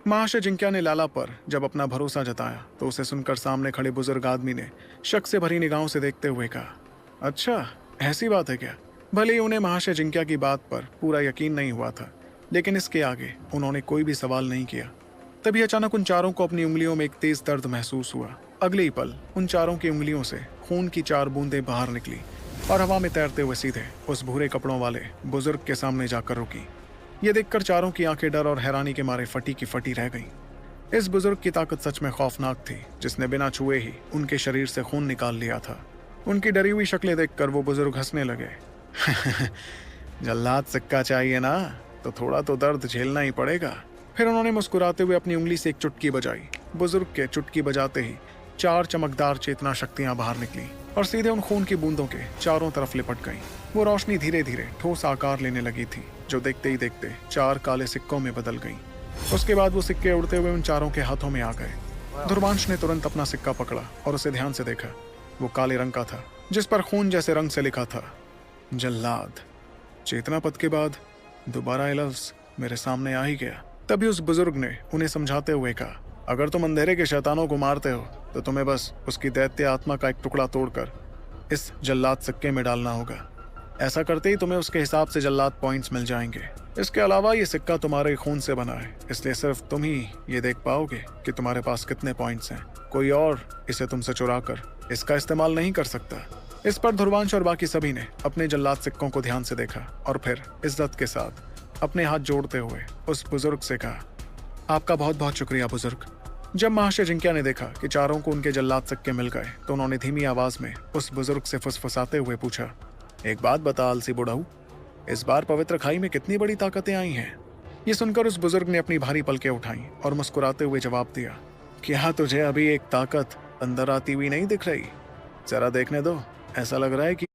महाशय जिंक्या ने लाला पर जब अपना भरोसा जताया तो उसे सुनकर सामने खड़े बुजुर्ग आदमी ने शक से भरी निगाहों से देखते हुए कहा, अच्छा, ऐसी बात है क्या? भले ही उन्हें महाशय जिंक्या की बात पर पूरा यकीन नहीं हुआ था, लेकिन इसके आगे उन्होंने कोई भी सवाल नहीं किया। तभी अचानक उन चारों को अपनी उंगलियों में एक तेज दर्द महसूस हुआ। अगले ही पल उन चारों की उंगलियों से खून की 4 बूंदें बाहर निकली और हवा में तैरते हुए सीधे उस भूरे कपड़ों वाले बुजुर्ग के सामने जाकर रुकी। ये देखकर चारों की आंखें डर और हैरानी के मारे फटी की फटी रह गईं। इस बुजुर्ग की ताकत सच में खौफनाक थी, जिसने बिना छुए ही उनके शरीर से खून निकाल लिया था। उनकी डरी हुई शक्लें देखकर वो बुजुर्ग हंसने लगे। जल्लाद सिक्का चाहिए ना, तो थोड़ा तो दर्द झेलना ही पड़ेगा। फिर उन्होंने मुस्कुराते हुए अपनी उंगली से एक चुटकी बजाई। बुजुर्ग के चुटकी बजाते ही 4 चमकदार चेतना शक्तियां बाहर निकली और सीधे उन खून की बूंदों के चारों तरफ लिपट गईं। वो रोशनी धीरे धीरे ठोस आकार लेने लगी थी, जो देखते ही देखते 4 काले सिक्कों में बदल गईं। उसके बाद वो सिक्के उड़ते हुए उन चारों के हाथों में आ गए। ध्रुवांश ने तुरंत अपना सिक्का पकड़ा और उसे ध्यान से देखा। वो काले रंग का था, जिस पर खून जैसे रंग से लिखा था, जल्लाद। चेतना पद के बाद दोबारा ये लफ्ज मेरे सामने आ ही गया। तभी उस बुजुर्ग ने उन्हें समझाते हुए कहा, अगर तुम अंधेरे के शैतानों को मारते हो तो तुम्हें बस उसकी दैत्य आत्मा का एक टुकड़ा तोड़कर इस जल्लाद सिक्के में डालना होगा। ऐसा करते ही तुम्हें उसके हिसाब से जल्लाद पॉइंट्स मिल जाएंगे। इसके अलावा ये सिक्का तुम्हारे खून से बना है, इसलिए सिर्फ तुम ही ये देख पाओगे कि तुम्हारे पास कितने पॉइंट्स हैं। कोई और इसे तुमसे चुरा कर इसका इस्तेमाल नहीं कर सकता। इस पर ध्रुवांश और बाकी सभी ने अपने जल्लाद सिक्कों को ध्यान से देखा और फिर इज्जत के साथ अपने हाथ जोड़ते हुए उस बुजुर्ग से कहा, आपका बहुत बहुत शुक्रिया बुजुर्ग। जब महाशय जिंक्या ने देखा कि चारों को उनके जल्लाद सिक्के मिल गए तो उन्होंने धीमी आवाज में उस बुजुर्ग से फुसफुसाते हुए पूछा, एक बात बता आलसी बुढ़ाऊ, इस बार पवित्र खाई में कितनी बड़ी ताकतें आई हैं? ये सुनकर उस बुजुर्ग ने अपनी भारी पलकें उठाई और मुस्कुराते हुए जवाब दिया, क्या तुझे अभी एक ताकत अंदर आती हुई नहीं दिख रही? जरा देखने दो, ऐसा लग रहा है कि